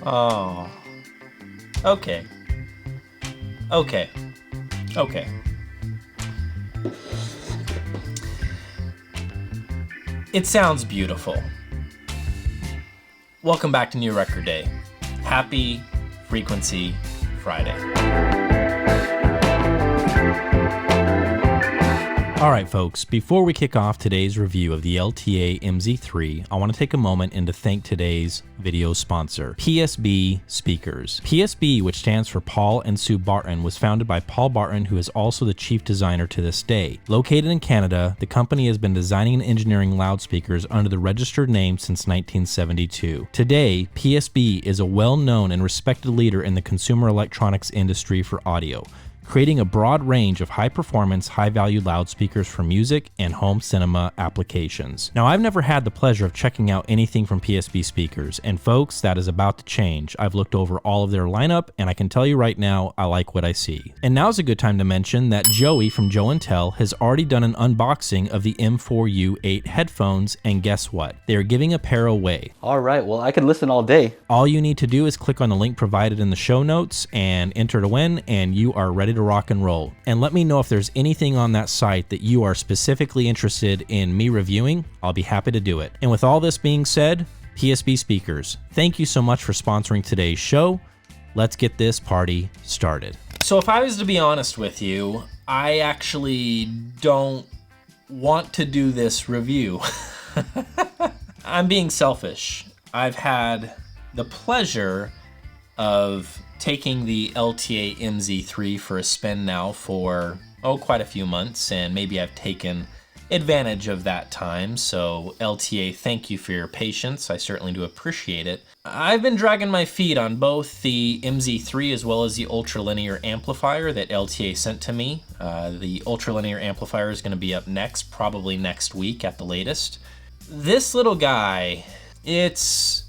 Oh. Okay. Okay. Okay. It sounds beautiful. Welcome back to New Record Day. Happy Frequency Friday. All right, folks, before we kick off today's review of the LTA MZ3, I want to take a moment and to thank today's video sponsor, PSB Speakers. PSB, which stands for Paul and Sue Barton, was founded by Paul Barton, who is also the chief designer to this day. Located in Canada, the company has been designing and engineering loudspeakers under the registered name since 1972. Today, PSB is a well-known and respected leader in the consumer electronics industry for audio, creating a broad range of high-performance, high-value loudspeakers for music and home cinema applications. Now, I've never had the pleasure of checking out anything from PSB Speakers, and folks, that is about to change. I've looked over all of their lineup, and I can tell you right now, I like what I see. And now's a good time to mention that Joey from Joe & Tell has already done an unboxing of the M4U8 headphones, and guess what? They are giving a pair away. All right, well, I could listen all day. All you need to do is click on the link provided in the show notes and enter to win, and you are ready to rock and roll. And let me know if there's anything on that site that you are specifically interested in me reviewing. I'll be happy to do it. And with all this being said, PSB Speakers, thank you so much for sponsoring today's show. Let's get this party started. So if I was to be honest with you, I actually don't want to do this review. I'm being selfish. I've had the pleasure of taking the LTA MZ3 for a spin now for, quite a few months, and maybe I've taken advantage of that time. So LTA, thank you for your patience. I certainly do appreciate it. I've been dragging my feet on both the MZ3 as well as the ultralinear amplifier that LTA sent to me. The ultralinear amplifier is going to be up next, probably next week at the latest. This little guy, this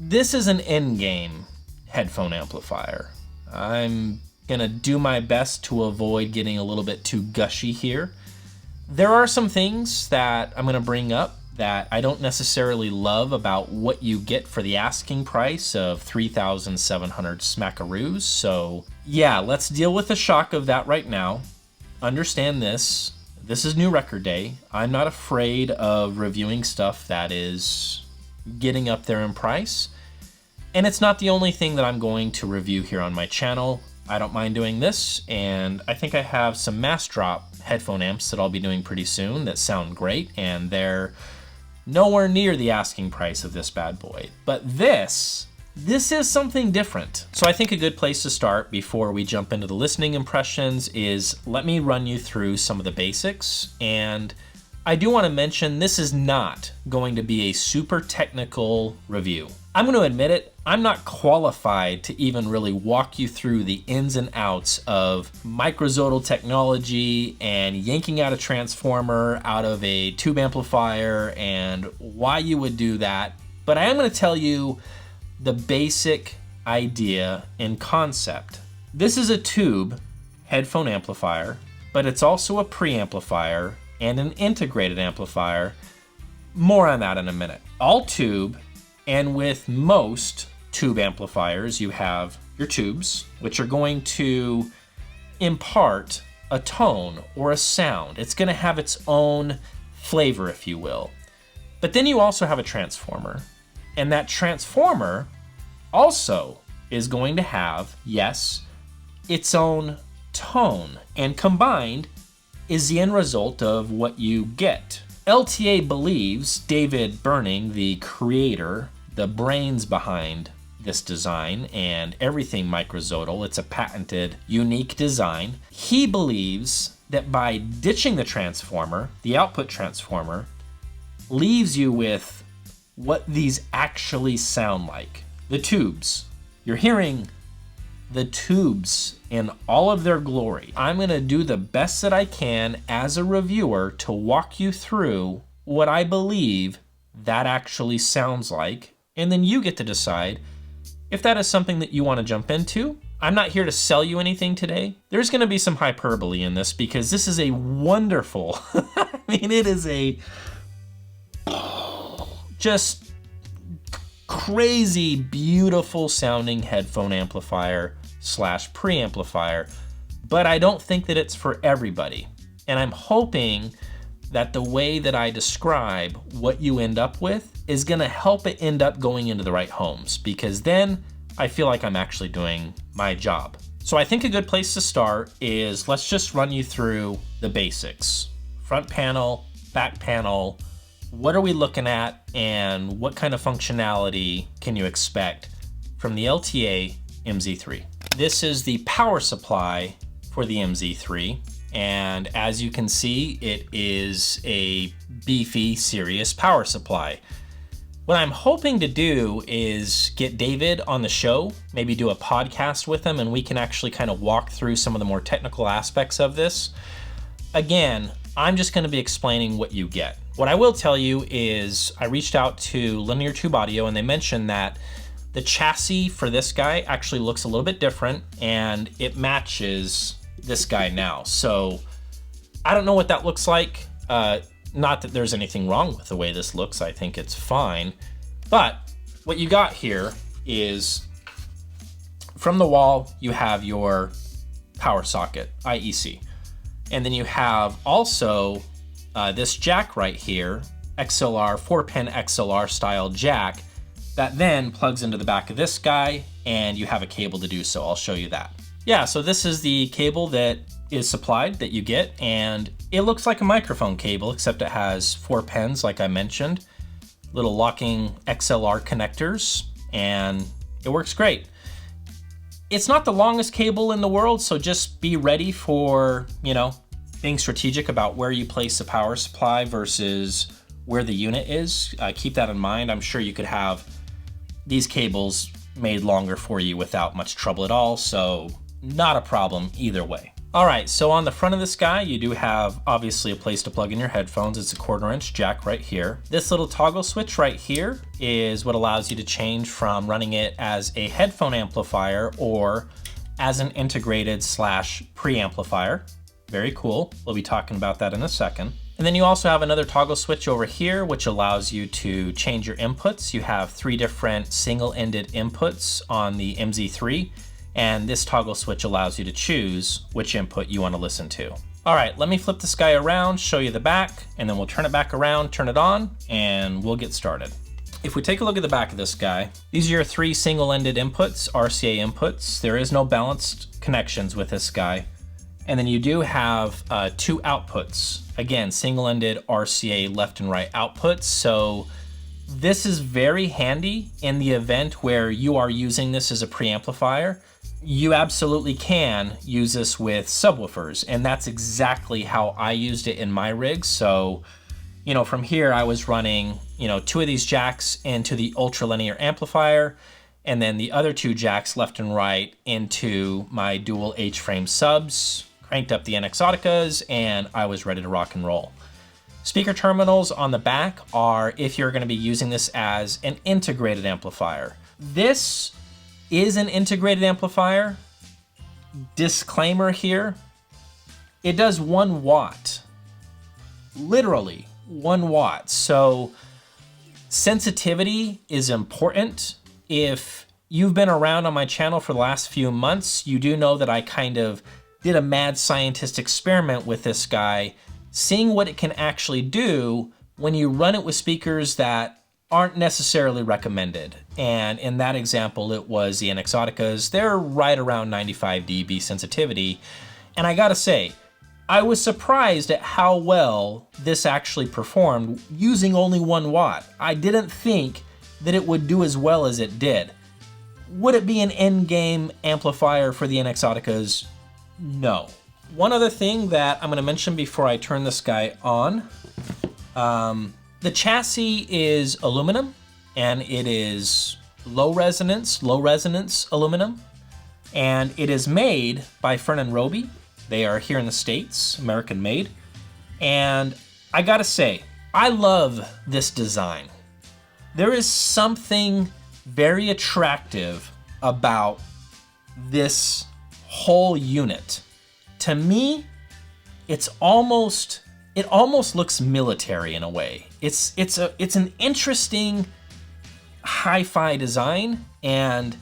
is an endgame headphone amplifier. I'm gonna do my best to avoid getting a little bit too gushy here. There are some things that I'm gonna bring up that I don't necessarily love about what you get for the asking price of 3,700 smackaroos. So yeah, let's deal with the shock of that right now. Understand this. This is New Record Day. I'm not afraid of reviewing stuff that is getting up there in price. And it's not the only thing that I'm going to review here on my channel. I don't mind doing this, and I think I have some mass drop headphone amps that I'll be doing pretty soon that sound great, and they're nowhere near the asking price of this bad boy. But this is something different. So I think a good place to start before we jump into the listening impressions is let me run you through some of the basics. And I do want to mention this is not going to be a super technical review. I'm going to admit it, I'm not qualified to even really walk you through the ins and outs of microzodal technology and yanking out a transformer out of a tube amplifier and why you would do that. But I am going to tell you the basic idea and concept. This is a tube headphone amplifier, but it's also a preamplifier and an integrated amplifier. More on that in a minute. All tube. And with most tube amplifiers, you have your tubes, which are going to impart a tone or a sound. It's going to have its own flavor, if you will. But then you also have a transformer. And that transformer also is going to have, yes, its own tone. And combined is the end result of what you get. LTA believes David Burning, the creator, the brains behind this design and everything microzodal, it's a patented, unique design. He believes that by ditching the transformer, the output transformer, leaves you with what these actually sound like. The tubes. You're hearing the tubes in all of their glory. I'm gonna do the best that I can as a reviewer to walk you through what I believe that actually sounds like, and then you get to decide if that is something that you want to jump into. I'm not here to sell you anything today. There's going to be some hyperbole in this because this is a wonderful, mean, it is a just crazy, beautiful sounding headphone amplifier slash preamplifier, but I don't think that it's for everybody. And I'm hoping that the way that I describe what you end up with is gonna help it end up going into the right homes, because then I feel like I'm actually doing my job. So I think a good place to start is, let's just run you through the basics. Front panel, back panel, what are we looking at, and what kind of functionality can you expect from the LTA MZ3? This is the power supply for the MZ3. And as you can see, it is a beefy, serious power supply. What I'm hoping to do is get David on the show, maybe do a podcast with him, and we can actually kind of walk through some of the more technical aspects of this. Again, I'm just gonna be explaining what you get. What I will tell you is I reached out to Linear Tube Audio, and they mentioned that the chassis for this guy actually looks a little bit different, and it matches this guy now. So I don't know what that looks like. Not that there's anything wrong with the way this looks. I think it's fine. But what you got here is, from the wall, you have your power socket, IEC. And then you have also this jack right here, XLR, 4-pin XLR style jack, that then plugs into the back of this guy, and you have a cable to do so. I'll show you that. Yeah, so this is the cable that is supplied that you get, and it looks like a microphone cable, except it has 4 pins, like I mentioned, little locking XLR connectors, and it works great. It's not the longest cable in the world, so just be ready for, being strategic about where you place the power supply versus where the unit is. Keep that in mind. I'm sure you could have these cables made longer for you without much trouble at all, so not a problem either way. All right, so on the front of this guy, you do have obviously a place to plug in your headphones. It's a 1/4-inch jack right here. This little toggle switch right here is what allows you to change from running it as a headphone amplifier or as an integrated slash preamplifier. Very cool. We'll be talking about that in a second. And then you also have another toggle switch over here, which allows you to change your inputs. You have 3 different single-ended inputs on the MZ3. And this toggle switch allows you to choose which input you want to listen to. All right, let me flip this guy around, show you the back, and then we'll turn it back around, turn it on, and we'll get started. If we take a look at the back of this guy, these are your 3 single-ended inputs, RCA inputs. There is no balanced connections with this guy. And then you do have 2 outputs. Again, single-ended RCA left and right outputs. So this is very handy in the event where you are using this as a preamplifier. You absolutely can use this with subwoofers, and that's exactly how I used it in my rig. So, from here I was running, 2 of these jacks into the ultralinear amplifier, and then the other 2 jacks left and right into my dual H-frame subs, cranked up the Exoticas, and I was ready to rock and roll. Speaker terminals on the back are if you're going to be using this as an integrated amplifier. This is an integrated amplifier. Disclaimer here, it does 1 watt, literally 1 watt. So sensitivity is important. If you've been around on my channel for the last few months, you do know that I kind of did a mad scientist experiment with this guy, seeing what it can actually do when you run it with speakers that aren't necessarily recommended. And in that example, it was the Exoticas. They're right around 95 dB sensitivity. And I gotta say, I was surprised at how well this actually performed using only 1 watt. I didn't think that it would do as well as it did. Would it be an end-game amplifier for the Exoticas? No. One other thing that I'm gonna mention before I turn this guy on, the chassis is aluminum, and it is low resonance aluminum, and it is made by Fern & Roby. They are here in the States, American made, and I gotta say, I love this design. There is something very attractive about this whole unit. To me, it's almost it almost looks military in a way. It's an interesting hi-fi design, and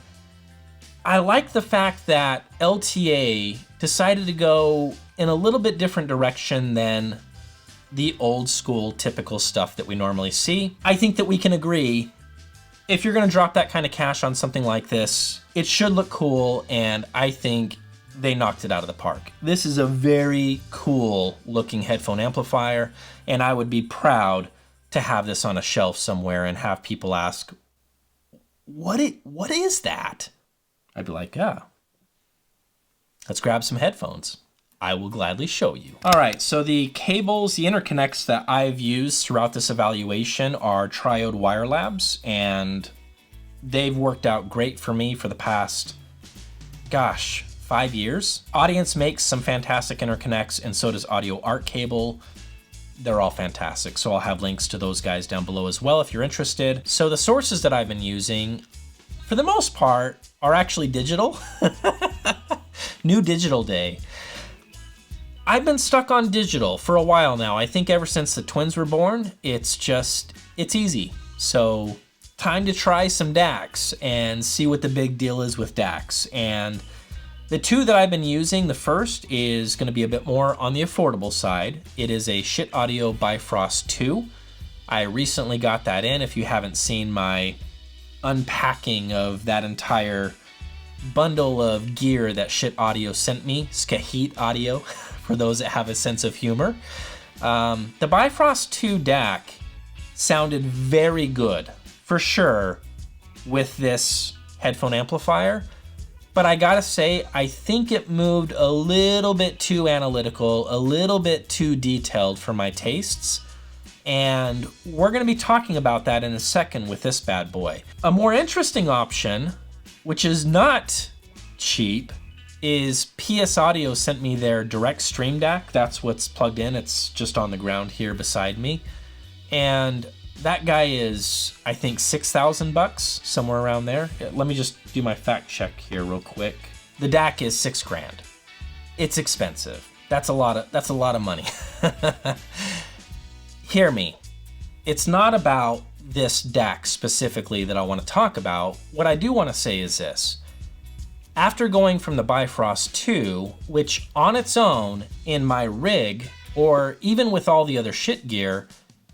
I like the fact that LTA decided to go in a little bit different direction than the old school typical stuff that we normally see. I think that we can agree, if you're gonna drop that kind of cash on something like this, it should look cool, and I think they knocked it out of the park. This is a very cool looking headphone amplifier, and I would be proud to have this on a shelf somewhere and have people ask, what is that? I'd be like, yeah, let's grab some headphones. I will gladly show you. All right, so the cables, the interconnects that I've used throughout this evaluation are Triode Wire Labs, and they've worked out great for me for the past, gosh, 5 years. Audience makes some fantastic interconnects, and so does Audio Art Cable. They're all fantastic, so I'll have links to those guys down below as well if you're interested. So the sources that I've been using, for the most part, are actually digital. New digital day. I've been stuck on digital for a while now. I think ever since the twins were born, it's easy. So time to try some DACs and see what the big deal is with DACs. And the two that I've been using, the first is going to be a bit more on the affordable side. It is a Shit Audio Bifrost 2. I recently got that in. If you haven't seen my unpacking of that entire bundle of gear that Shit Audio sent me, Skahit Audio, for those that have a sense of humor. The Bifrost 2 DAC sounded very good, for sure, with this headphone amplifier. But I gotta say, I think it moved a little bit too analytical, a little bit too detailed for my tastes. And we're gonna be talking about that in a second with this bad boy. A more interesting option, which is not cheap, is PS Audio sent me their direct stream DAC. That's what's plugged in. It's just on the ground here beside me. And that guy is, I think, $6,000, somewhere around there. Let me just do my fact check here real quick. The DAC is $6 grand. It's expensive. That's a lot of money. Hear me. It's not about this DAC specifically that I want to talk about. What I do want to say is this. After going from the Bifrost 2, which on its own in my rig, or even with all the other shit gear,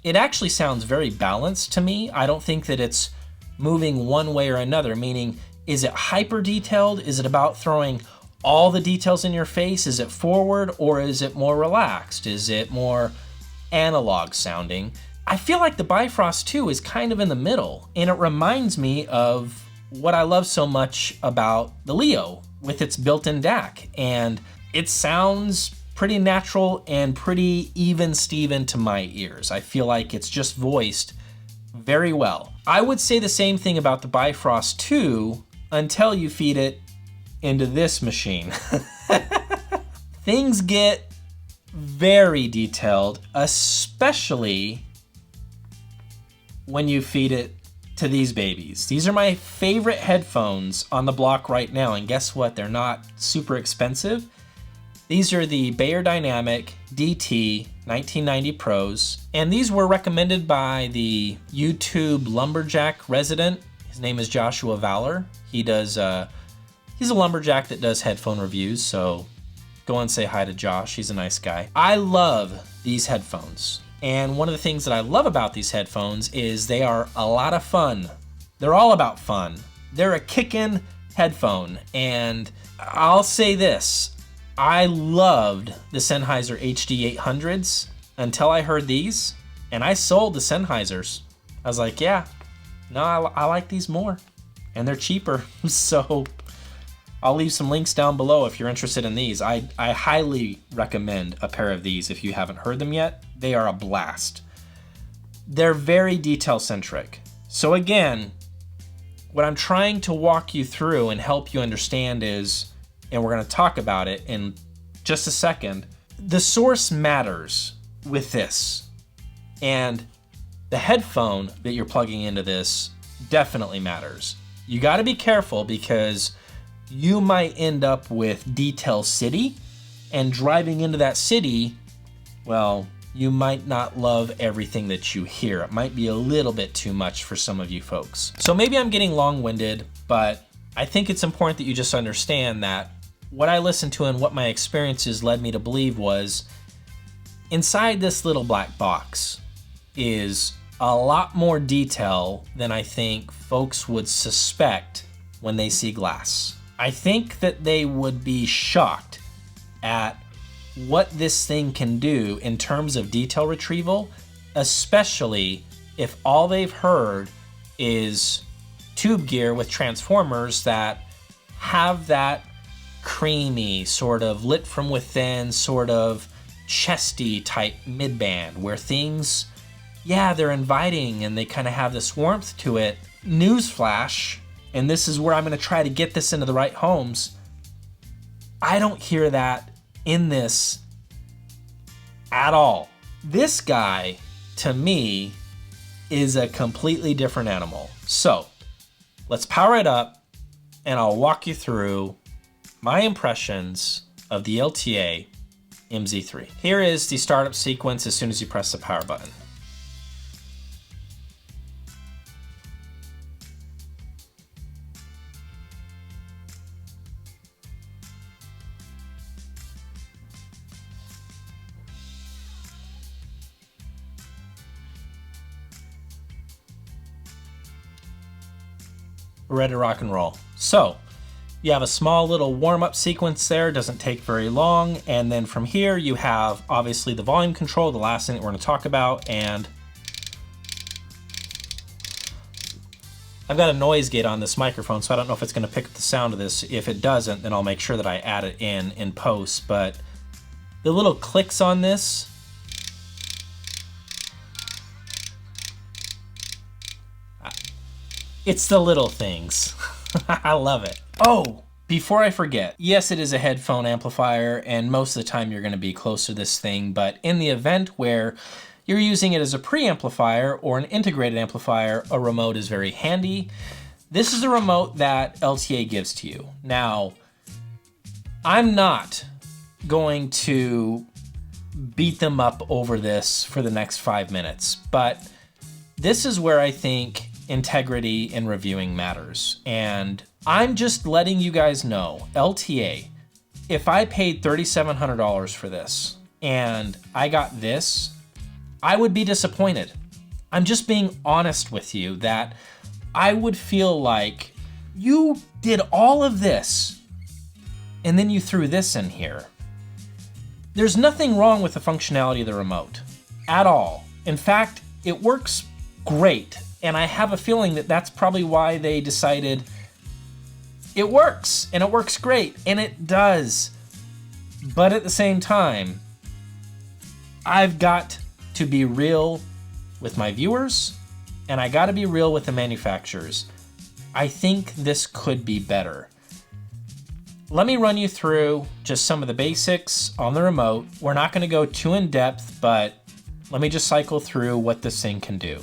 it actually sounds very balanced to me. I don't think that it's moving one way or another, meaning, is it hyper detailed? Is it about throwing all the details in your face? Is it forward, or is it more relaxed? Is it more analog sounding? I feel like the Bifrost 2 is kind of in the middle, and it reminds me of what I love so much about the Leo with its built-in DAC, and it sounds pretty natural and pretty even Steven to my ears. I feel like it's just voiced very well. I would say the same thing about the Bifrost 2 until you feed it into this machine. Things get very detailed, especially when you feed it to these babies. These are my favorite headphones on the block right now, and guess what? They're not super expensive. These are the Beyerdynamic DT 1990 Pros, and these were recommended by the YouTube Lumberjack resident. His name is Joshua Valor. He's a lumberjack that does headphone reviews, so go and say hi to Josh. He's a nice guy. I love these headphones. And one of the things that I love about these headphones is they are a lot of fun. They're all about fun. They're a kickin' headphone. And I'll say this, I loved the Sennheiser HD 800s until I heard these, and I sold the Sennheisers. I was like, yeah, no, I like these more, and they're cheaper. So I'll leave some links down below if you're interested in these. I highly recommend a pair of these if you haven't heard them yet. They are a blast. They're very detail-centric. So again, what I'm trying to walk you through and help you understand is, and we're going to talk about it in just a second, the source matters with this. And the headphone that you're plugging into this definitely matters. You got to be careful because you might end up with Detail City, and driving into that city, well, you might not love everything that you hear. It might be a little bit too much for some of you folks. So maybe I'm getting long-winded, but I think it's important that you just understand that what I listened to and what my experiences led me to believe was inside this little black box is a lot more detail than I think folks would suspect when they see glass. I think that they would be shocked at what this thing can do in terms of detail retrieval, especially if all they've heard is tube gear with transformers that have that creamy, sort of lit from within, sort of chesty type midband where things, yeah, they're inviting and they kind of have this warmth to it. Newsflash, and this is where I'm going to try to get this into the right homes. I don't hear that in this at all. This guy, to me, is a completely different animal. So let's power it up and I'll walk you through my impressions of the LTA MZ3. Here is the startup sequence as soon as you press the power button. We're ready to rock and roll. So you have a small little warm-up sequence there, doesn't take very long, and then from here you have obviously the volume control, the last thing that we're going to talk about, and I've got a noise gate on this microphone, so I don't know if it's going to pick up the sound of this. If it doesn't, then I'll make sure that I add it in post, but the little clicks on this, it's the little things. I love it. Oh, before I forget, yes, it is a headphone amplifier, and most of the time you're going to be close to this thing, but in the event where you're using it as a preamplifier or an integrated amplifier, a remote is very handy. This is a remote that LTA gives to you. Now, I'm not going to beat them up over this for the next 5 minutes, but this is where I think integrity in reviewing matters. And I'm just letting you guys know, LTA, if I paid $3,700 for this and I got this, I would be disappointed. I'm just being honest with you that I would feel like you did all of this and then you threw this in here. There's nothing wrong with the functionality of the remote at all. In fact, it works great. And I have a feeling that that's probably why they decided it works, and it works great, and it does. But at the same time, I've got to be real with my viewers, and I gotta be real with the manufacturers. I think this could be better. Let me run you through just some of the basics on the remote. We're not gonna go too in depth, but let me just cycle through what this thing can do.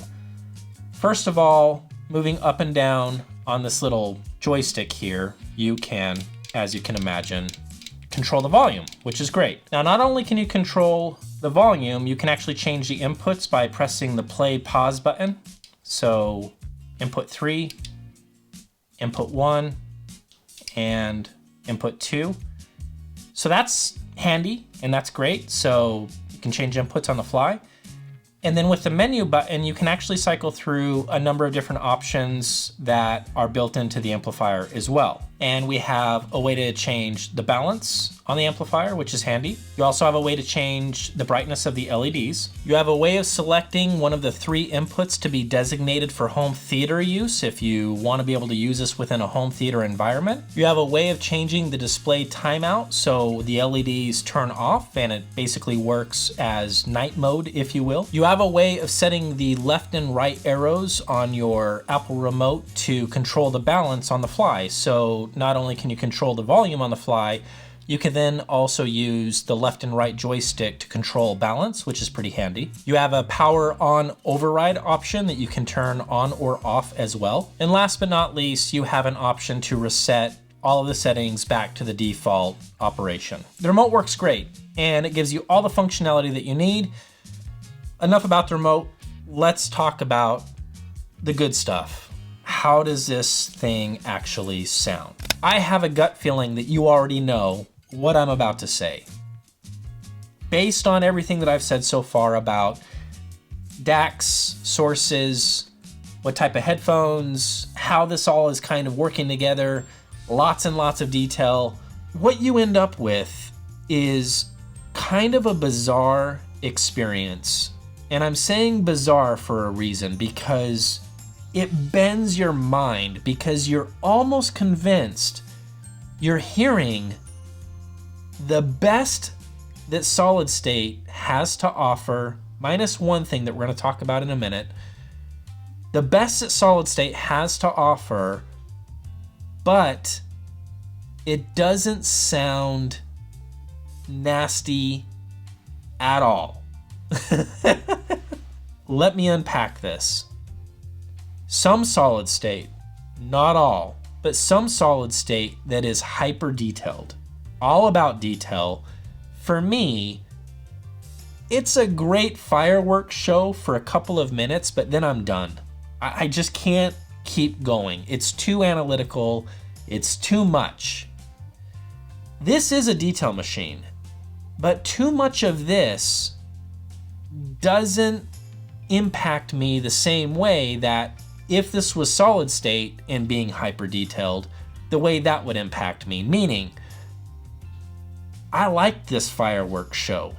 First of all, moving up and down on this little joystick here, you can, as you can imagine, control the volume, which is great. Now, not only can you control the volume, you can actually change the inputs by pressing the play pause button. So input 3, input 1, and input 2. So that's handy and that's great. So you can change inputs on the fly. And then with the menu button, you can actually cycle through a number of different options that are built into the amplifier as well. And we have a way to change the balance on the amplifier, which is handy. You also have a way to change the brightness of the LEDs. You have a way of selecting one of the 3 inputs to be designated for home theater use if you want to be able to use this within a home theater environment. You have a way of changing the display timeout so the LEDs turn off and it basically works as night mode, if you will. You have a way of setting the left and right arrows on your Apple remote to control the balance on the fly. So not only can you control the volume on the fly, you can then also use the left and right joystick to control balance, which is pretty handy. You have a power on override option that you can turn on or off as well. And last but not least, you have an option to reset all of the settings back to the default operation. The remote works great and it gives you all the functionality that you need. enough about the remote. Let's talk about the good stuff. How does this thing actually sound? I have a gut feeling that you already know what I'm about to say. Based on everything that I've said so far about DACs, sources, what type of headphones, how this all is kind of working together, lots and lots of detail, what you end up with is kind of a bizarre experience. And I'm saying bizarre for a reason, because it bends your mind, because you're almost convinced you're hearing the best that solid state has to offer, minus one thing that we're going to talk about in a minute. The best that solid state has to offer, but it doesn't sound nasty at all. Let me unpack this. Some solid state, not all, but some solid state that is hyper detailed, all about detail. For me, it's a great fireworks show for a couple of minutes, but then I'm done. I just can't keep going. It's too analytical. It's too much. This is a detail machine, but too much of this doesn't impact me the same way that if this was solid state and being hyper detailed, the way that would impact me. Meaning, I like this fireworks show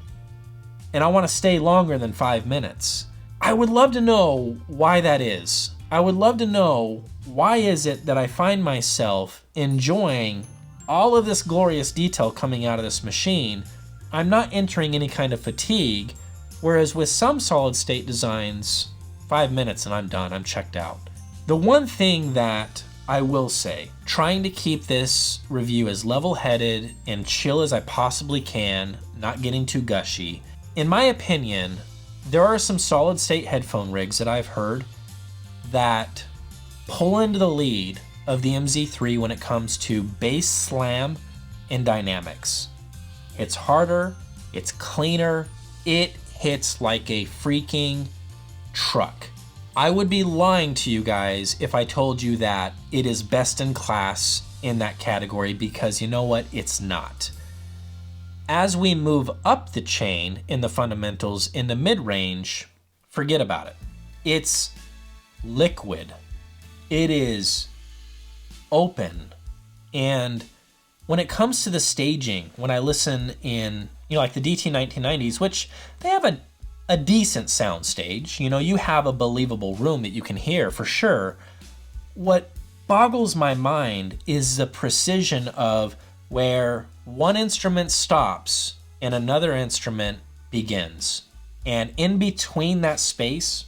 and I want to stay longer than 5 minutes. I would love to know why that is. I would love to know why is it that I find myself enjoying all of this glorious detail coming out of this machine. I'm not entering any kind of fatigue, whereas with some solid state designs, 5 minutes and I'm done, I'm checked out. The one thing that I will say, trying to keep this review as level-headed and chill as I possibly can, not getting too gushy. In my opinion, there are some solid state headphone rigs that I've heard that pull into the lead of the MZ3 when it comes to bass slam and dynamics. It's harder, it's cleaner, it hits like a freaking truck. I would be lying to you guys if I told you that it is best in class in that category, because you know what? It's not. As we move up the chain in the fundamentals in the mid-range, forget about it. It's liquid. It is open. And when it comes to the staging, when I listen in, like the DT 1990s, which they have a decent sound stage, you have a believable room that you can hear for sure. What boggles my mind is the precision of where one instrument stops and another instrument begins. And in between that space,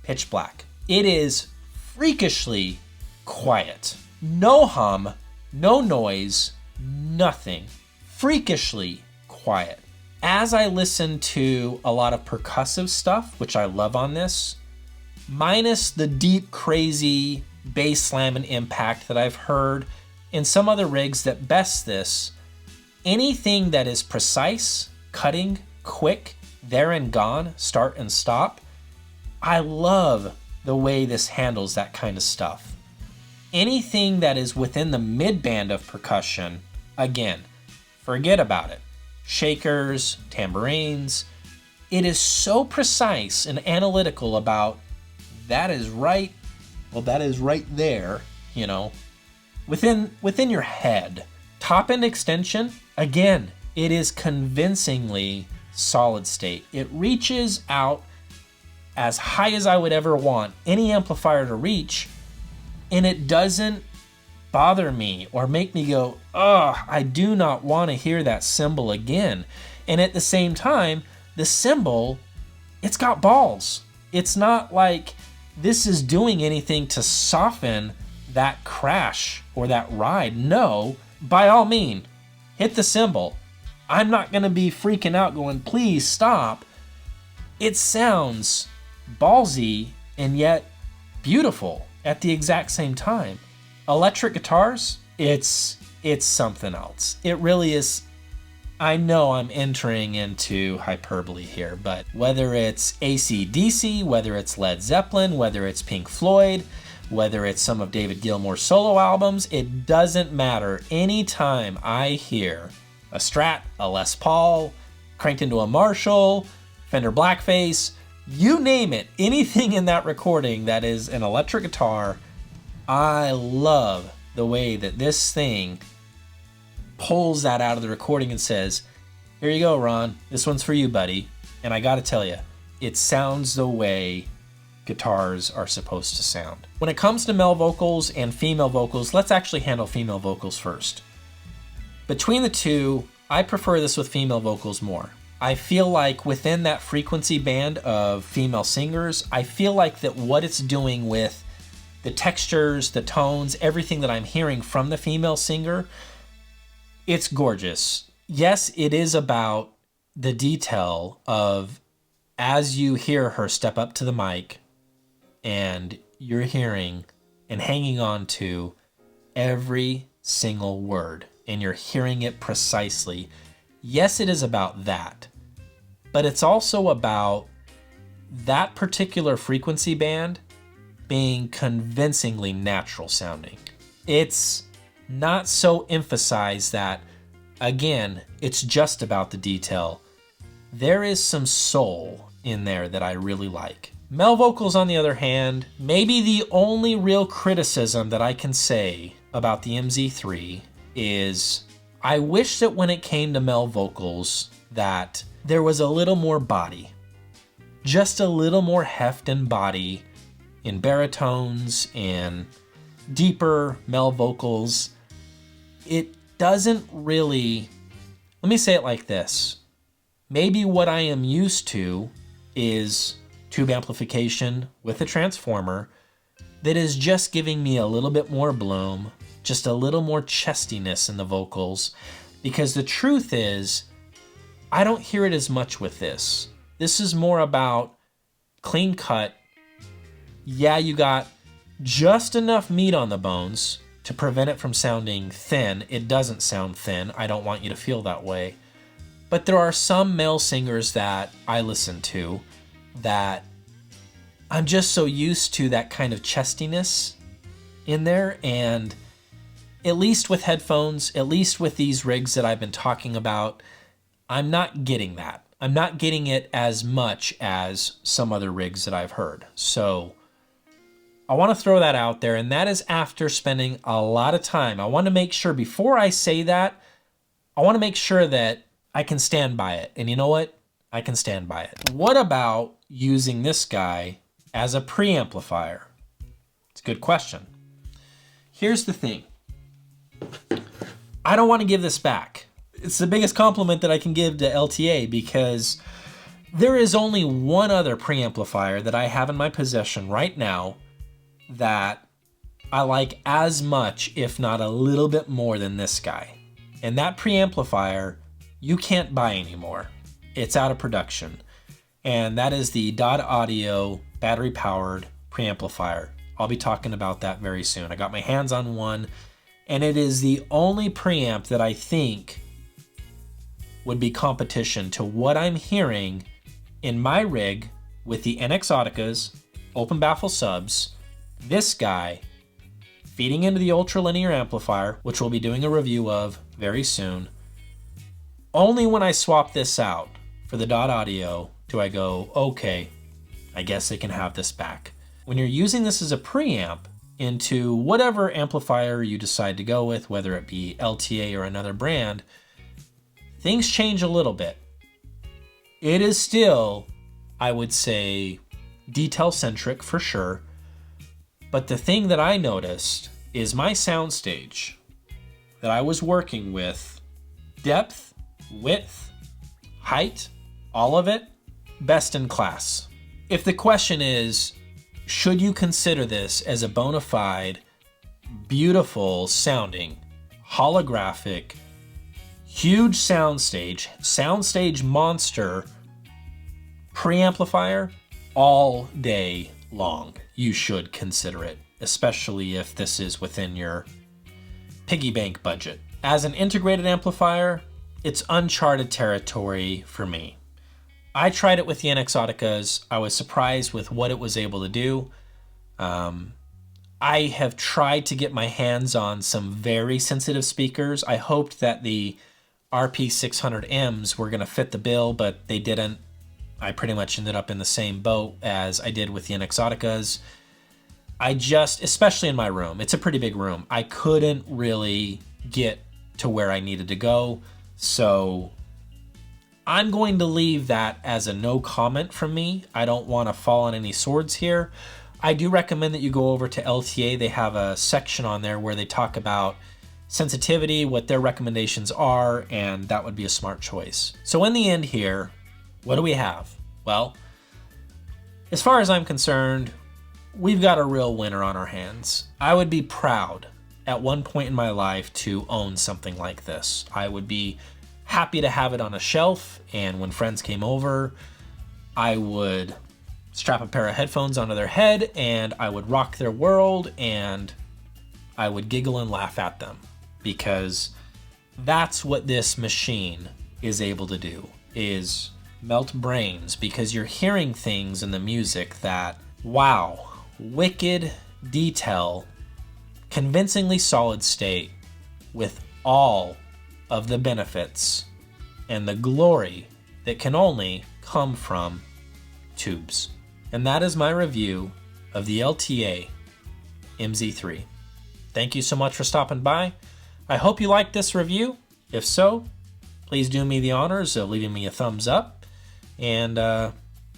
pitch black. It is freakishly quiet. No hum, no noise, nothing. Freakishly quiet. As I listen to a lot of percussive stuff, which I love on this, minus the deep, crazy bass slam and impact that I've heard in some other rigs that best this, anything that is precise, cutting, quick, there and gone, start and stop, I love the way this handles that kind of stuff. Anything that is within the mid-band of percussion, again, forget about it. Shakers, tambourines, it is so precise and analytical about that is right, well, that is right there, within your head. Top end extension, again, it is convincingly solid state. It reaches out as high as I would ever want any amplifier to reach, and it doesn't bother me or make me go, ugh, I do not want to hear that cymbal again. And at the same time, the cymbal, it's got balls. It's not like this is doing anything to soften that crash or that ride. No, by all means, hit the cymbal. I'm not going to be freaking out going, please stop. It sounds ballsy and yet beautiful at the exact same time. Electric guitars, it's something else. It really is I know I'm entering into hyperbole here, but whether it's AC/DC, whether it's Led Zeppelin, whether it's Pink Floyd, whether it's some of David Gilmour's solo albums, it doesn't matter. Anytime I hear a Strat, a Les Paul, cranked into a Marshall, Fender Blackface, you name it, anything in that recording that is an electric guitar, I love the way that this thing pulls that out of the recording and says, here you go, Ron, this one's for you, buddy. And I gotta tell you, it sounds the way guitars are supposed to sound. When it comes to male vocals and female vocals, let's actually handle female vocals first. Between the two, I prefer this with female vocals more. I feel like within that frequency band of female singers, I feel like that what it's doing with the textures, the tones, everything that I'm hearing from the female singer, it's gorgeous. Yes, it is about the detail of as you hear her step up to the mic and you're hearing and hanging on to every single word and you're hearing it precisely. Yes, it is about that, but it's also about that particular frequency band being convincingly natural sounding. It's not so emphasized that, again, it's just about the detail. There is some soul in there that I really like. Male vocals, on the other hand, maybe the only real criticism that I can say about the MZ3 is I wish that when it came to male vocals that there was a little more body. Just a little more heft and body in baritones and deeper male vocals. It doesn't really, let me say it like this. Maybe what I am used to is tube amplification with a transformer that is just giving me a little bit more bloom, just a little more chestiness in the vocals, because the truth is, I don't hear it as much with this. This is more about clean cut. Yeah, you got just enough meat on the bones to prevent it from sounding thin. It doesn't sound thin. I don't want you to feel that way. But there are some male singers that I listen to that I'm just so used to that kind of chestiness in there, and at least with headphones, at least with these rigs that I've been talking about, I'm not getting that. I'm not getting it as much as some other rigs that I've heard. So I want to throw that out there, and that is after spending a lot of time. I want to make sure before I say that, I want to make sure that I can stand by it. And you know what? I can stand by it. What about using this guy as a preamplifier? It's a good question. Here's the thing. I don't want to give this back. It's the biggest compliment that I can give to LTA because there is only one other preamplifier that I have in my possession right now that I like as much, if not a little bit more than this guy. And that preamplifier you can't buy anymore. It's out of production. And that is the Dodd Audio battery-powered preamplifier. I'll be talking about that very soon. I got my hands on one, and it is the only preamp that I think would be competition to what I'm hearing in my rig with the NX Audicas, open baffle subs, this guy feeding into the ultralinear amplifier, which we'll be doing a review of very soon. Only when I swap this out for the Dodd Audio do I go, okay, I guess they can have this back. When you're using this as a preamp into whatever amplifier you decide to go with, whether it be LTA or another brand, things change a little bit. It is still, I would say, detail-centric for sure, but the thing that I noticed is my soundstage that I was working with, depth, width, height, all of it, best in class. If the question is, should you consider this as a bona fide, beautiful sounding, holographic, huge soundstage monster preamplifier, all day long, you should consider it, especially if this is within your piggy bank budget. As an integrated amplifier, it's uncharted territory for me. I tried it with the NX I was surprised with what it was able to do. I have tried to get my hands on some very sensitive speakers. I hoped that the RP600Ms were going to fit the bill, but they didn't. I pretty much ended up in the same boat as I did with the NX. I just, especially in my room, it's a pretty big room, I couldn't really get to where I needed to go. So I'm going to leave that as a no comment from me. I don't want to fall on any swords here. I do recommend that you go over to LTA. They have a section on there where they talk about sensitivity, what their recommendations are, and that would be a smart choice. So in the end here, what do we have? Well, as far as I'm concerned, we've got a real winner on our hands. I would be proud at one point in my life to own something like this. I would be happy to have it on a shelf, and when friends came over, I would strap a pair of headphones onto their head and I would rock their world, and I would giggle and laugh at them, because that's what this machine is able to do, is melt brains, because you're hearing things in the music that, wow, wicked detail, convincingly solid state, with all of the benefits and the glory that can only come from tubes. And that is my review of the LTA MZ3. Thank you so much for stopping by. I hope you liked this review. If so, please do me the honors of leaving me a thumbs up and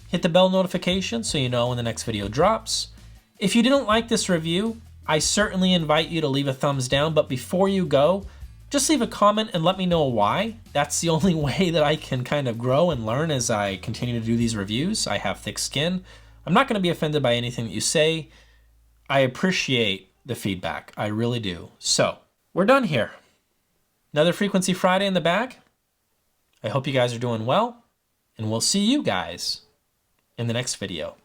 hit the bell notification so you know when the next video drops. If you didn't like this review, I certainly invite you to leave a thumbs down, but before you go, just leave a comment and let me know why. That's the only way that I can kind of grow and learn as I continue to do these reviews. I have thick skin. I'm not going to be offended by anything that you say. I appreciate the feedback. I really do. So, we're done here. Another Frequency Friday in the bag. I hope you guys are doing well, and we'll see you guys in the next video.